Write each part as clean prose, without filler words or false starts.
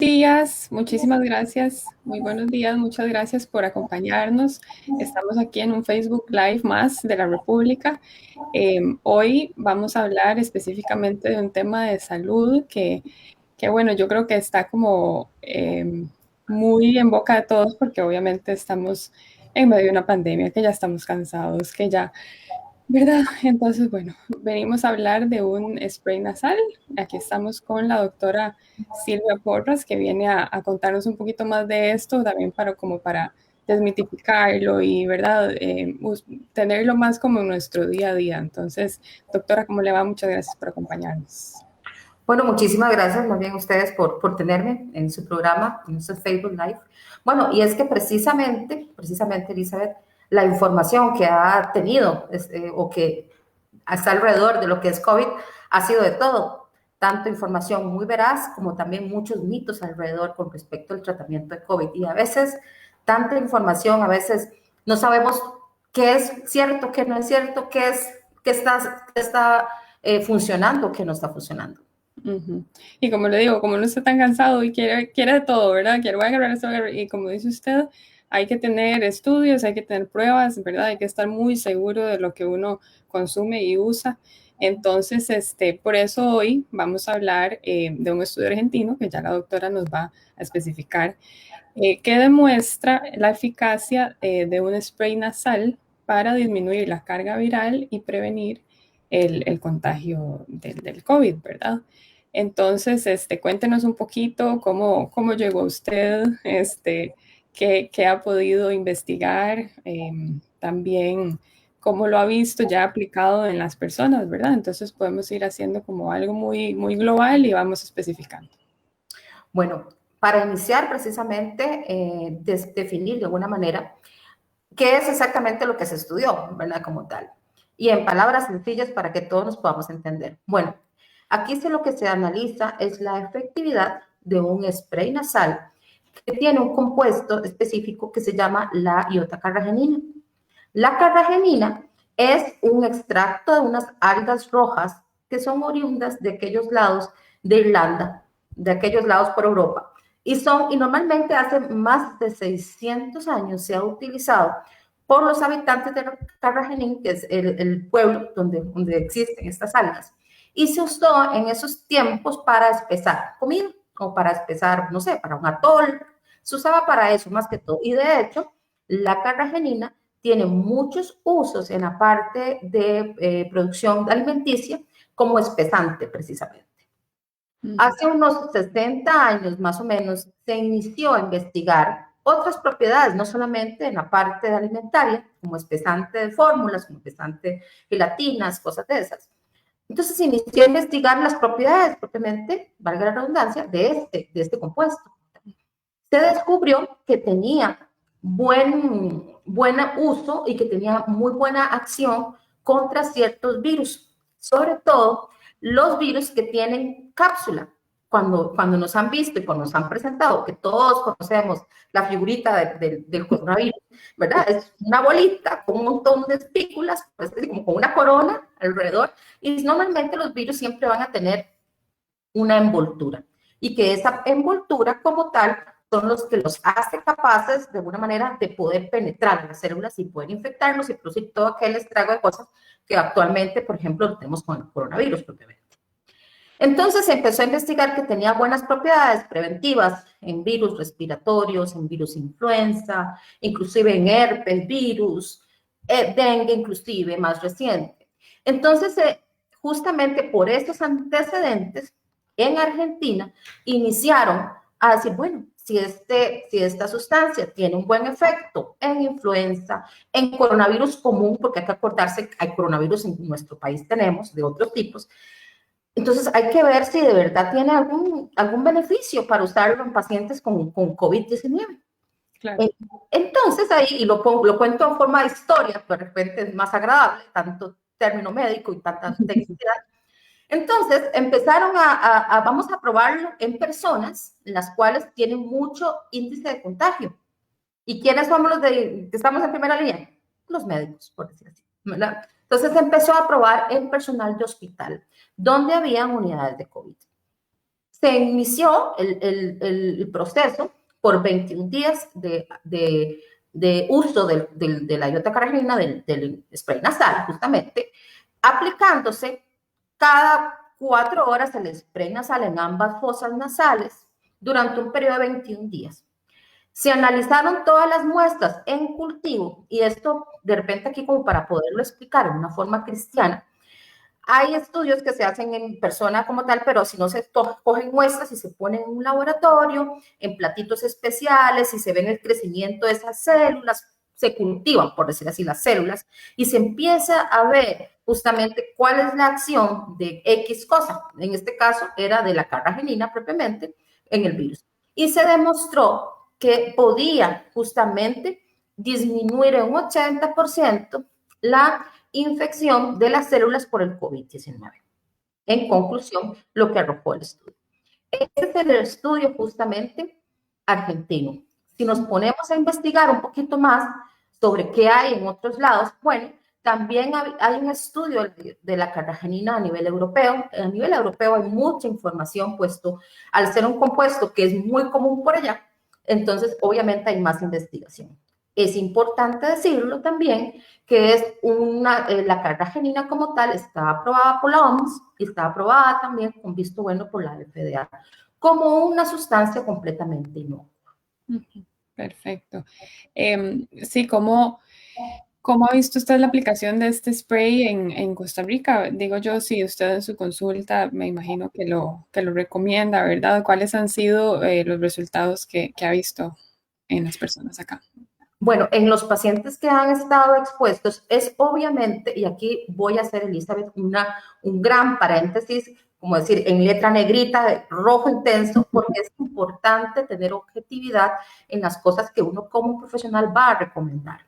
Días, muchísimas gracias, muy buenos días, muchas gracias por acompañarnos. Estamos aquí en un Facebook Live más de la República. Hoy vamos a hablar específicamente de un tema de salud que bueno, yo creo que está como muy en boca de todos porque obviamente estamos en medio de una pandemia, que ya estamos cansados, que ya, ¿verdad? Entonces, bueno, venimos a hablar de un spray nasal. Aquí estamos con la doctora Silvia Porras, que viene a contarnos un poquito más de esto, también para desmitificarlo y, ¿verdad? Tenerlo más como en nuestro día a día. Entonces, doctora, ¿cómo le va? Muchas gracias por acompañarnos. Bueno, muchísimas gracias más bien a ustedes por tenerme en su programa, en su Facebook Live. Bueno, y es que precisamente, Elizabeth, la información que ha tenido o que está alrededor de lo que es COVID ha sido de todo. Tanto información muy veraz como también muchos mitos alrededor con respecto al tratamiento de COVID. Y a veces, tanta información, a veces no sabemos qué es cierto, qué no es cierto, qué está funcionando, qué no está funcionando. Ujú. Y como le digo, como no está tan cansado y quiere de todo, ¿verdad? Quiere, voy a agarrar esto, y como dice usted, hay que tener estudios, hay que tener pruebas, ¿verdad? Hay que estar muy seguro de lo que uno consume y usa. Entonces, por eso hoy vamos a hablar de un estudio argentino que ya la doctora nos va a especificar, que demuestra la eficacia de un spray nasal para disminuir la carga viral y prevenir el contagio del COVID, ¿verdad? Entonces, cuéntenos un poquito cómo llegó usted, qué ha podido investigar, también cómo lo ha visto ya aplicado en las personas, ¿verdad? Entonces podemos ir haciendo como algo muy global y vamos especificando. Bueno, para iniciar precisamente, definir de alguna manera qué es exactamente lo que se estudió, ¿verdad? Como tal. Y en palabras sencillas para que todos nos podamos entender. Bueno, aquí lo que se analiza es la efectividad de un spray nasal que tiene un compuesto específico que se llama la iotacarragenina. La carragenina es un extracto de unas algas rojas que son oriundas de aquellos lados de Irlanda, de aquellos lados por Europa. Y normalmente hace más de 600 años se ha utilizado por los habitantes de Carragenín, que es el pueblo donde existen estas algas. Y se usó en esos tiempos para espesar comida o para espesar, no sé, para un atol. Se usaba para eso más que todo. Y de hecho, la carragenina tiene muchos usos en la parte de producción alimenticia como espesante precisamente. Hace unos 60 años más o menos se inició a investigar otras propiedades, no solamente en la parte de alimentaria, como espesante de fórmulas, como espesante de gelatinas, cosas de esas. Entonces se inició a investigar las propiedades propiamente, valga la redundancia, de este compuesto. Se descubrió que tenía buen uso y que tenía muy buena acción contra ciertos virus, sobre todo los virus que tienen cápsula. Cuando nos han visto y cuando nos han presentado, que todos conocemos la figurita del coronavirus, ¿verdad? Es una bolita con un montón de espículas, pues, como con una corona alrededor, y normalmente los virus siempre van a tener una envoltura, y que esa envoltura como tal son los que los hace capaces de alguna manera de poder penetrar en las células y poder infectarnos y producir todo aquel estrago de cosas que actualmente, por ejemplo, tenemos con el coronavirus propiamente. Entonces se empezó a investigar que tenía buenas propiedades preventivas en virus respiratorios, en virus influenza, inclusive en herpes virus, dengue inclusive más reciente. Entonces, justamente por estos antecedentes, en Argentina iniciaron a decir, bueno, si esta sustancia tiene un buen efecto en influenza, en coronavirus común, porque hay que acordarse que hay coronavirus en nuestro país, tenemos de otros tipos, entonces hay que ver si de verdad tiene algún beneficio para usarlo en pacientes con COVID-19. Claro. Entonces ahí, y lo cuento en forma de historia, de repente es más agradable, tanto término médico y tanta tecnicidad. Entonces empezaron vamos a probarlo en personas en las cuales tienen mucho índice de contagio. ¿Y quiénes somos los que estamos en primera línea? Los médicos, por decir así, ¿verdad? Entonces se empezó a probar en personal de hospital, donde habían unidades de COVID. Se inició el proceso por 21 días de uso de la iotacaragina, del spray nasal, justamente, aplicándose cada 4 horas el spray nasal en ambas fosas nasales durante un periodo de 21 días. Se analizaron todas las muestras en cultivo, y esto de repente aquí como para poderlo explicar en una forma cristiana, hay estudios que se hacen en persona como tal, pero si no se cogen muestras y se ponen en un laboratorio, en platitos especiales, y se ven el crecimiento de esas células, se cultivan, por decir así, las células, y se empieza a ver justamente cuál es la acción de X cosa. En este caso era de la carragenina propiamente en el virus. Y se demostró que podía justamente disminuir en un 80% la infección de las células por el COVID-19. En conclusión, lo que arrojó el estudio. Este es el estudio justamente argentino. Si nos ponemos a investigar un poquito más sobre qué hay en otros lados, bueno, también hay un estudio de la carragenina a nivel europeo. A nivel europeo hay mucha información, puesto al ser un compuesto que es muy común por allá, entonces obviamente hay más investigación. Es importante decirlo también que es la carragenina como tal está aprobada por la OMS y está aprobada también con visto bueno por la FDA como una sustancia completamente inocua. Perfecto. Sí, ¿cómo ha visto usted la aplicación de este spray en Costa Rica? Digo yo, si usted en su consulta me imagino que lo recomienda, ¿verdad? ¿Cuáles han sido los resultados que ha visto en las personas acá? Bueno, en los pacientes que han estado expuestos es obviamente, y aquí voy a hacer, Elizabeth, un gran paréntesis, como decir, en letra negrita, de rojo intenso, porque es importante tener objetividad en las cosas que uno como profesional va a recomendar.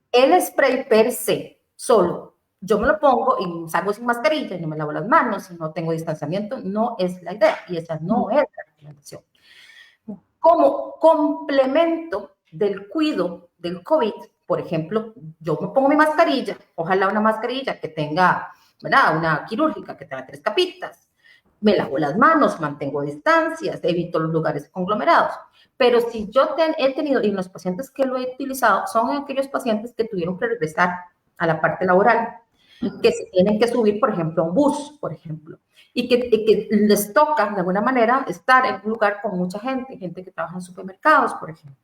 El spray per se, solo, yo me lo pongo y salgo sin mascarilla y no me lavo las manos y no tengo distanciamiento, no es la idea, y esa no es la recomendación. Como complemento del cuidado del COVID, por ejemplo, yo me pongo mi mascarilla, ojalá una mascarilla que tenga, ¿verdad? Una quirúrgica que tenga 3 capitas, me lavo las manos, mantengo distancias, evito los lugares conglomerados. Pero si yo he tenido, y los pacientes que lo he utilizado, son aquellos pacientes que tuvieron que regresar a la parte laboral, que se tienen que subir, por ejemplo, a un bus, por ejemplo, y que les toca, de alguna manera, estar en un lugar con mucha gente que trabaja en supermercados, por ejemplo.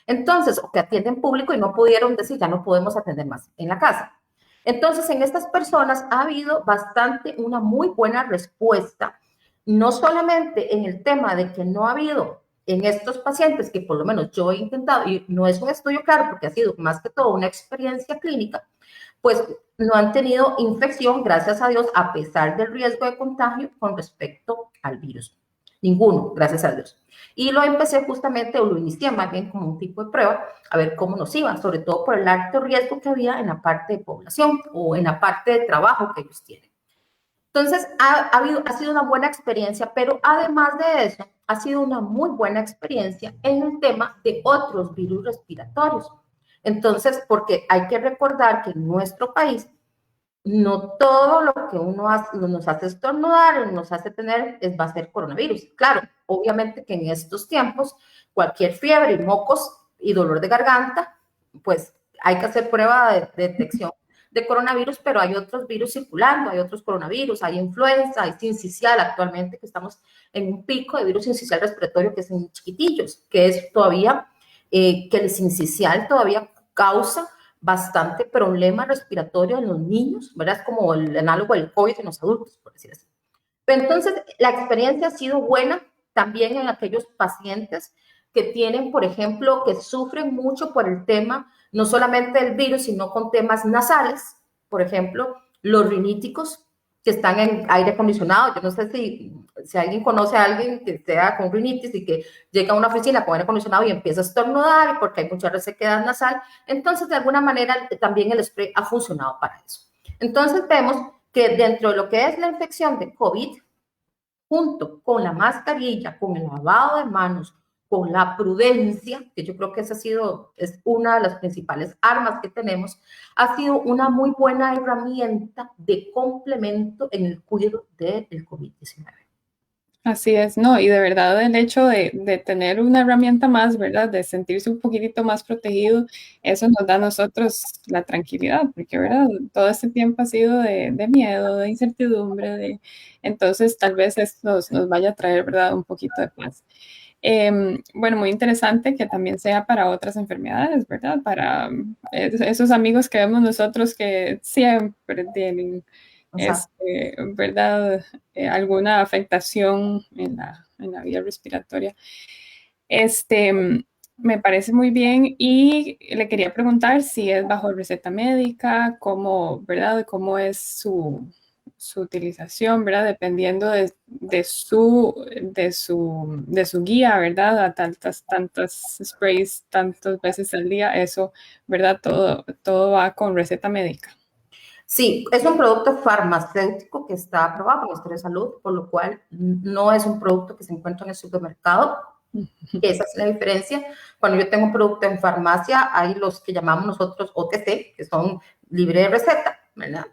Entonces, o que atienden público y no pudieron decir, ya no podemos atender más en la casa. Entonces, en estas personas ha habido una muy buena respuesta, no solamente en el tema de que no ha habido en estos pacientes, que por lo menos yo he intentado, y no es un estudio claro porque ha sido más que todo una experiencia clínica, pues no han tenido infección, gracias a Dios, a pesar del riesgo de contagio con respecto al virus. Ninguno, gracias a Dios. Y lo empecé justamente, o lo inicié más bien como un tipo de prueba, a ver cómo nos iba, sobre todo por el alto riesgo que había en la parte de población o en la parte de trabajo que ellos tienen. Entonces, ha sido una buena experiencia, pero además de eso, ha sido una muy buena experiencia en el tema de otros virus respiratorios. Entonces, porque hay que recordar que en nuestro país no todo lo que nos hace estornudar, nos hace tener, va a ser coronavirus. Claro, obviamente que en estos tiempos, cualquier fiebre, mocos y dolor de garganta, pues hay que hacer prueba de detección de coronavirus, pero hay otros virus circulando, hay otros coronavirus, hay influenza, hay sincicial actualmente, que estamos en un pico de virus sincicial respiratorio que es en chiquitillos, que es todavía, que el sincicial todavía causa bastante problema respiratorio en los niños, ¿verdad? Es como el análogo del COVID en los adultos, por decir así. Pero entonces, la experiencia ha sido buena también en aquellos pacientes que tienen, por ejemplo, que sufren mucho por el tema, no solamente del virus, sino con temas nasales, por ejemplo, los riníticos que están en aire acondicionado. Yo no sé si alguien conoce a alguien que sea con rinitis y que llega a una oficina con aire acondicionado y empieza a estornudar porque hay mucha resequedad nasal. Entonces, de alguna manera, también el spray ha funcionado para eso. Entonces, vemos que dentro de lo que es la infección de COVID, junto con la mascarilla, con el lavado de manos, con la prudencia, que yo creo que esa es una de las principales armas que tenemos, ha sido una muy buena herramienta de complemento en el cuidado del COVID-19. Así es, no, y de verdad el hecho de tener una herramienta más, ¿verdad? De sentirse un poquitito más protegido, eso nos da a nosotros la tranquilidad, porque, ¿verdad? Todo este tiempo ha sido de miedo, de incertidumbre, entonces tal vez esto nos vaya a traer, ¿verdad? Un poquito de paz. Bueno, muy interesante que también sea para otras enfermedades, ¿verdad? Para esos amigos que vemos nosotros que siempre tienen, O sea, ¿verdad? Alguna afectación en la vía respiratoria. Este, Me parece muy bien y le quería preguntar si es bajo receta médica, cómo, ¿verdad? ¿Cómo es su utilización, ¿verdad? Dependiendo de su guía, ¿verdad? A tantas sprays, tantas veces al día, eso, ¿verdad? Todo va con receta médica. sí, es un producto farmacéutico que está aprobado por el Ministerio de Salud, por lo cual no es un producto que se encuentra en el supermercado. Esa es la diferencia. Cuando yo tengo un producto en farmacia, hay los que llamamos nosotros OTC, que son libre de receta, ¿verdad?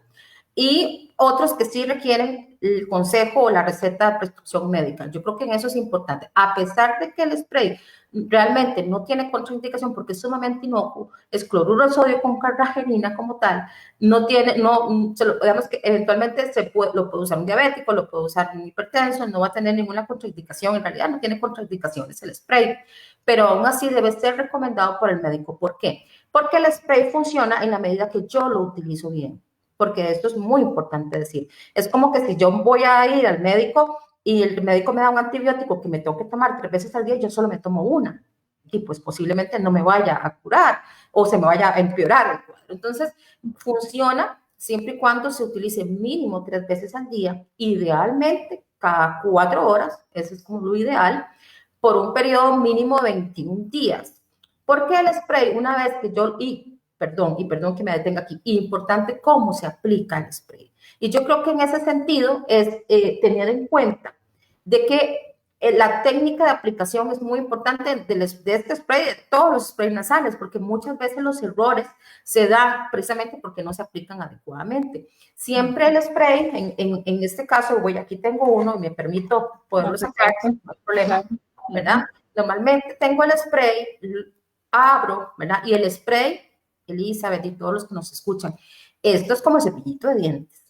Y otros que sí requieren el consejo o la receta de prescripción médica. Yo creo que en eso es importante. A pesar de que el spray realmente no tiene contraindicación porque es sumamente inocuo, es cloruro de sodio con carragenina como tal, no tiene, no, digamos que eventualmente lo puede usar un diabético, lo puede usar un hipertenso, no va a tener ninguna contraindicación, en realidad no tiene contraindicaciones el spray, pero aún así debe ser recomendado por el médico. ¿Por qué? Porque el spray funciona en la medida que yo lo utilizo bien, porque esto es muy importante decir. Es como que si yo voy a ir al médico y el médico me da un antibiótico que me tengo que tomar 3 veces al día, yo solo me tomo una. Y pues posiblemente no me vaya a curar o se me vaya a empeorar el cuadro. Entonces, funciona siempre y cuando se utilice mínimo 3 veces al día, idealmente cada 4 horas, eso es como lo ideal, por un periodo mínimo de 21 días. ¿Por qué el spray? Una vez que yo, perdón que me detenga aquí, importante cómo se aplica el spray. Y yo creo que en ese sentido es tener en cuenta de que la técnica de aplicación es muy importante de este spray, de todos los sprays nasales, porque muchas veces los errores se dan precisamente porque no se aplican adecuadamente. Siempre el spray, en este caso, aquí tengo uno y me permito Ah, poderlo sacar, perfecto. no hay problema, Claro. ¿verdad? Ujú. Normalmente tengo el spray, abro, ¿verdad? Y el spray, Elizabeth y todos los que nos escuchan, esto es como cepillito de dientes,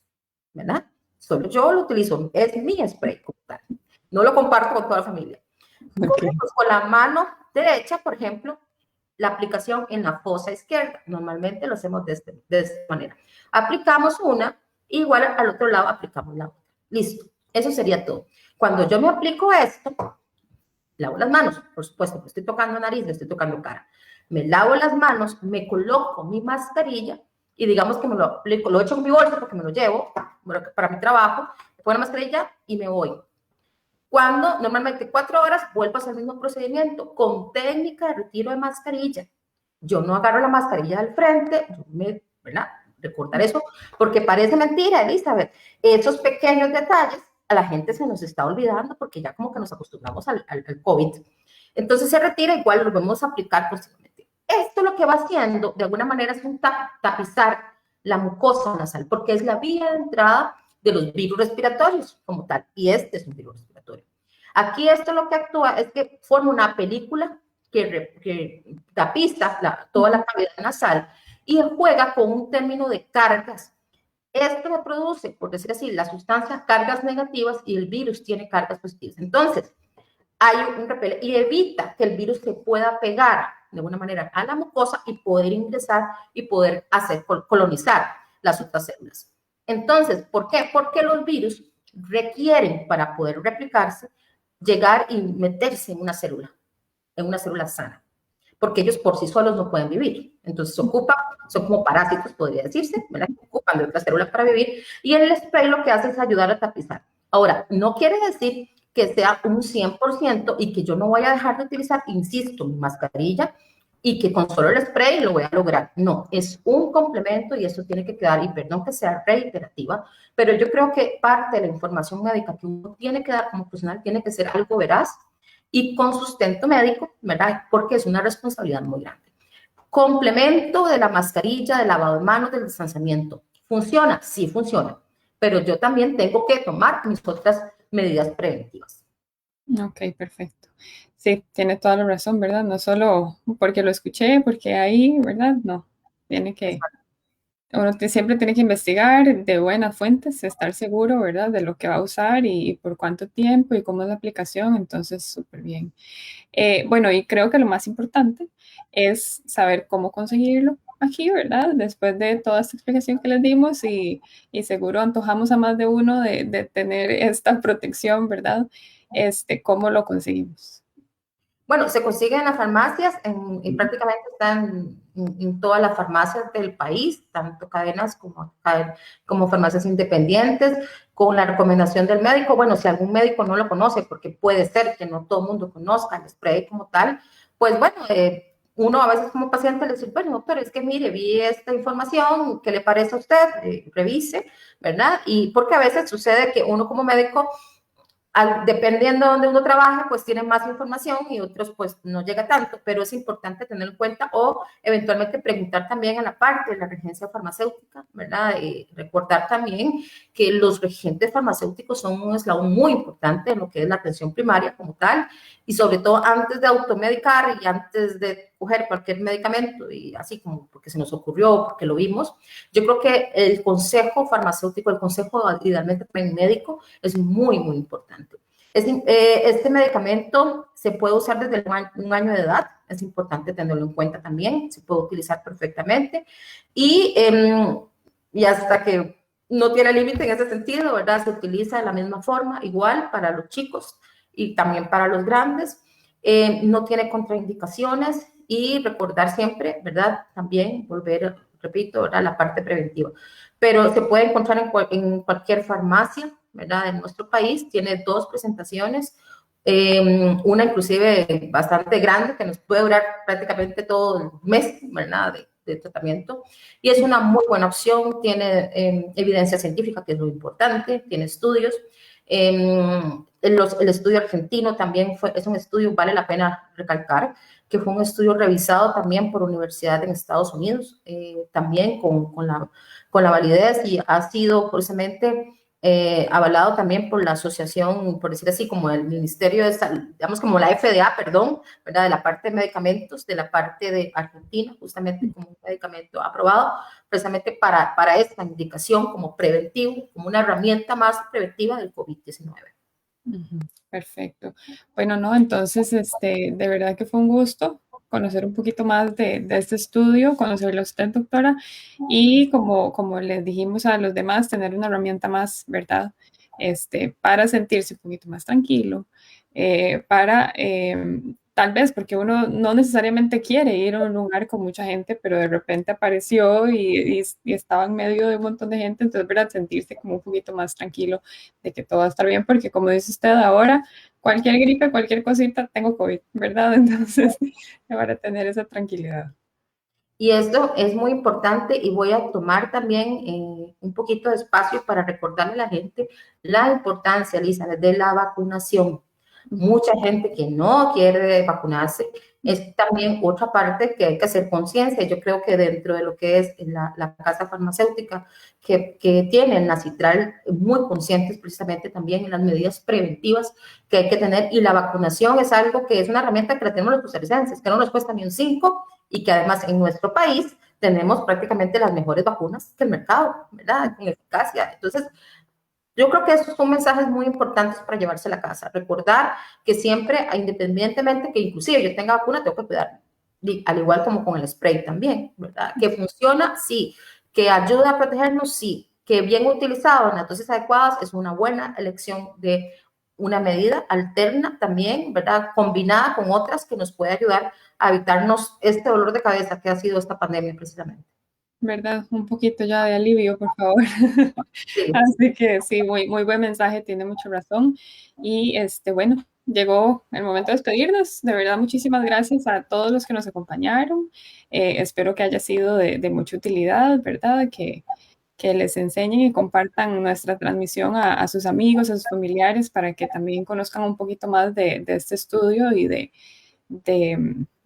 ¿verdad? Solo yo lo utilizo, es mi spray como tal. No lo comparto con toda la familia. Ok. Cogemos con la mano derecha, por ejemplo, la aplicación en la fosa izquierda. Normalmente lo hacemos de esta manera. Aplicamos una, igual al otro lado aplicamos la otra. Listo. Eso sería todo. Cuando yo me aplico esto, lavo las manos, por supuesto, estoy tocando nariz, estoy tocando cara. Me lavo las manos, me coloco mi mascarilla y digamos que me lo aplico, lo echo en mi bolsa porque me lo llevo para mi trabajo, me pongo la mascarilla y me voy. Cuando normalmente 4 horas vuelvo a hacer el mismo procedimiento con técnica de retiro de mascarilla. Yo no agarro la mascarilla del frente, ¿verdad? Recordar eso, porque parece mentira, Elizabeth. Esos pequeños detalles a la gente se nos está olvidando porque ya como que nos acostumbramos al COVID. Entonces se retira, igual lo vamos a aplicar posteriormente. Esto lo que va haciendo, de alguna manera, es un tapizar la mucosa nasal, porque es la vía de entrada de los virus respiratorios como tal, y este es un virus respiratorio. Aquí esto lo que actúa es que forma una película que tapiza toda la cavidad nasal y juega con un término de cargas. Esto me produce, por decir así, la sustancia cargas negativas y el virus tiene cargas positivas. Entonces, hay un repelente y evita que el virus se pueda pegar de alguna manera a la mucosa y poder ingresar y poder colonizar las otras células. Entonces, ¿por qué? Porque los virus requieren, para poder replicarse, llegar y meterse en una célula sana, porque ellos por sí solos no pueden vivir. Entonces son como parásitos, podría decirse, ¿verdad? Ocupan de otras células para vivir, y el spray lo que hace es ayudar a tapizar. Ahora, no quiere decir que sea un 100% y que yo no voy a dejar de utilizar, insisto, mi mascarilla y que con solo el spray lo voy a lograr. No, es un complemento y eso tiene que quedar, y perdón que sea reiterativa, pero yo creo que parte de la información médica que uno tiene que dar como profesional tiene que ser algo veraz y con sustento médico, ¿verdad? Porque es una responsabilidad muy grande. Complemento de la mascarilla, del lavado de manos, del distanciamiento. ¿Funciona? Sí funciona, pero yo también tengo que tomar mis otras medidas preventivas. Ok, perfecto. Sí, tiene toda la razón, ¿verdad? No solo porque lo escuché, porque ahí, ¿verdad? No, tiene que, siempre tiene que investigar de buenas fuentes, estar seguro, ¿verdad? De lo que va a usar y por cuánto tiempo y cómo es la aplicación, entonces súper bien. Bueno, y creo que lo más importante es saber cómo conseguirlo aquí, ¿verdad? Después de toda esta explicación que les dimos y seguro antojamos a más de uno de tener esta protección, ¿verdad? ¿Cómo lo conseguimos? Bueno, se consigue en las farmacias y prácticamente están en todas las farmacias del país, tanto cadenas como farmacias independientes, con la recomendación del médico. Bueno, si algún médico no lo conoce, porque puede ser que no todo el mundo conozca el spray como tal, pues bueno, uno a veces como paciente le dice, bueno, doctor, es que mire, vi esta información, ¿qué le parece a usted? Revise, ¿verdad? Y porque a veces sucede que uno como médico dependiendo de donde uno trabaje, pues tiene más información y otros pues no llega tanto, pero es importante tener en cuenta o eventualmente preguntar también a la parte de la regencia farmacéutica, ¿verdad? Y recordar también que los regentes farmacéuticos son un eslabón muy importante en lo que es la atención primaria como tal, y sobre todo antes de automedicar y antes de coger cualquier medicamento, y así como porque se nos ocurrió, porque lo vimos, yo creo que el consejo farmacéutico, el consejo idealmente médico, es muy, muy importante. Este medicamento se puede usar desde un año de edad, es importante tenerlo en cuenta también, se puede utilizar perfectamente y, y hasta que no tiene límite en ese sentido, ¿verdad? Se utiliza de la misma forma, igual para los chicos y también para los grandes. No tiene contraindicaciones y recordar siempre, ¿verdad? También volver, repito, a la parte preventiva. Pero se puede encontrar en cualquier farmacia, ¿verdad? En nuestro país tiene dos presentaciones, una inclusive bastante grande que nos puede durar prácticamente todo el mes, ¿verdad? De tratamiento. Y es una muy buena opción, tiene evidencia científica, que es lo importante, tiene estudios. El estudio argentino también es un estudio, vale la pena recalcar, que fue un estudio revisado también por universidades en Estados Unidos, también con la validez y ha sido precisamente avalado también por la asociación, por decir así, como el Ministerio de Salud, digamos como la FDA, perdón, ¿verdad? De la parte de medicamentos, de la parte de Argentina, justamente como un medicamento aprobado, precisamente para esta indicación como preventivo, como una herramienta más preventiva del COVID-19. Perfecto. Bueno, no, entonces, de verdad que fue un gusto conocer un poquito más de este estudio, conocerlo a usted, doctora, y como les dijimos a los demás, tener una herramienta más, ¿verdad? Para sentirse un poquito más tranquilo, tal vez, porque uno no necesariamente quiere ir a un lugar con mucha gente, pero de repente apareció y estaba en medio de un montón de gente, entonces, ¿verdad? Sentirse como un poquito más tranquilo de que todo va a estar bien, porque como dice usted ahora, cualquier gripe, cualquier cosita, tengo COVID, ¿verdad? Entonces, para tener esa tranquilidad. Y esto es muy importante y voy a tomar también un poquito de espacio para recordarle a la gente la importancia, Lisa, de la vacunación. Mucha gente que no quiere vacunarse, es también otra parte que hay que hacer conciencia. Yo creo que dentro de lo que es la casa farmacéutica que tienen la Citral, muy conscientes precisamente también en las medidas preventivas que hay que tener. Y la vacunación es algo que es una herramienta que la tenemos los costarricenses, que no nos cuesta ni un 5 y que además en nuestro país tenemos prácticamente las mejores vacunas que el mercado, ¿verdad? Con eficacia. Entonces, yo creo que esos son mensajes muy importantes para llevarse a la casa. Recordar que siempre, independientemente que inclusive yo tenga vacuna, tengo que cuidarme. Al igual como con el spray también, ¿verdad? Que funciona, sí. Que ayuda a protegernos, sí. Que bien utilizado en las dosis adecuadas es una buena elección de una medida alterna también, ¿verdad? Combinada con otras que nos puede ayudar a evitarnos este dolor de cabeza que ha sido esta pandemia precisamente. ¿Verdad? Un poquito ya de alivio, por favor. Sí. Así que sí, muy, muy buen mensaje, tiene mucha razón. Y bueno, llegó el momento de despedirnos. De verdad, muchísimas gracias a todos los que nos acompañaron. Espero que haya sido de mucha utilidad, ¿verdad? Que les enseñen y compartan nuestra transmisión a sus amigos, a sus familiares, para que también conozcan un poquito más de este estudio y de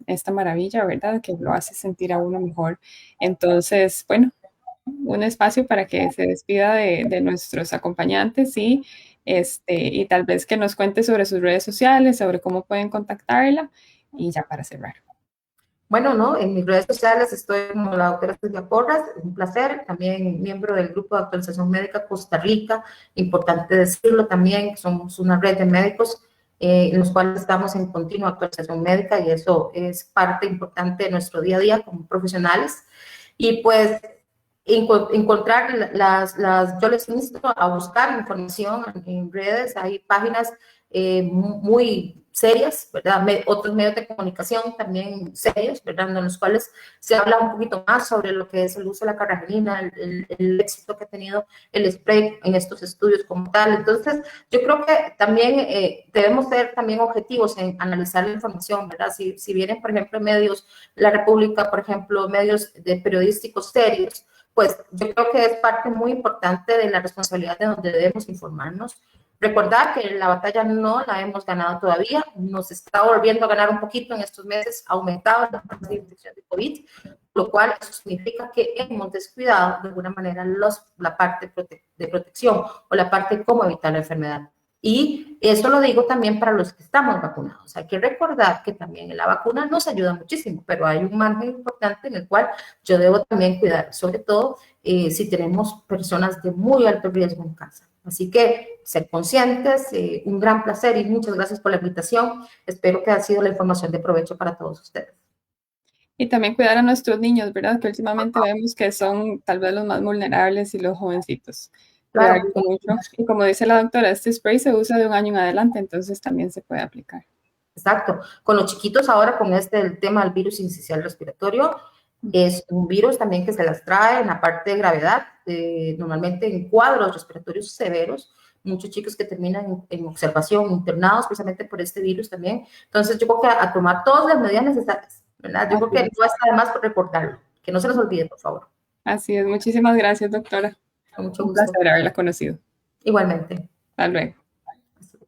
esta maravilla, ¿verdad? Que lo hace sentir a uno mejor. Entonces, bueno, un espacio para que se despida de nuestros acompañantes y y tal vez que nos cuente sobre sus redes sociales, sobre cómo pueden contactarla y ya para cerrar. Bueno, no, en mis redes sociales estoy como la doctora Silvia Porras, un placer, también miembro del Grupo de Actualización Médica Costa Rica, importante decirlo también, somos una red de médicos en los cuales estamos en continua actualización médica y eso es parte importante de nuestro día a día como profesionales. Y pues encontrar yo les insto a buscar información en redes, hay páginas muy serias, ¿verdad? Otros medios de comunicación también serios, ¿verdad? En los cuales se habla un poquito más sobre lo que es el uso de la carragina, el éxito que ha tenido el spray en estos estudios como tal. Entonces, yo creo que también debemos ser también objetivos en analizar la información, ¿verdad? Si vienen, por ejemplo, medios, La República, por ejemplo, medios de periodísticos serios, pues yo creo que es parte muy importante de la responsabilidad de donde debemos informarnos. Recordar que la batalla no la hemos ganado todavía, nos está volviendo a ganar un poquito en estos meses, ha aumentado la infección de COVID, lo cual eso significa que hemos descuidado de alguna manera la parte de protección o la parte de cómo evitar la enfermedad. Y eso lo digo también para los que estamos vacunados. Hay que recordar que también la vacuna nos ayuda muchísimo, pero hay un margen importante en el cual yo debo también cuidar, sobre todo si tenemos personas de muy alto riesgo en casa. Así que ser conscientes, un gran placer y muchas gracias por la invitación. Espero que ha sido la información de provecho para todos ustedes. Y también cuidar a nuestros niños, ¿verdad? Que últimamente vemos que son tal vez los más vulnerables y los jovencitos. Claro, Cuidarlos mucho. Y como dice la doctora, este spray se usa de 1 año en adelante, entonces también se puede aplicar. exacto. Con los chiquitos ahora, con el tema del virus incisional respiratorio, es un virus también que se las trae en la parte de gravedad, normalmente en cuadros respiratorios severos, muchos chicos que terminan en observación, internados precisamente por este virus también. Entonces, yo creo que a tomar todas las medidas necesarias, ¿verdad? Yo creo que no está de más por recordarlo, que no se nos olvide, por favor. Así es. Muchísimas gracias, doctora. Con mucho Un gusto. placer haberla conocido. Igualmente. Hasta luego.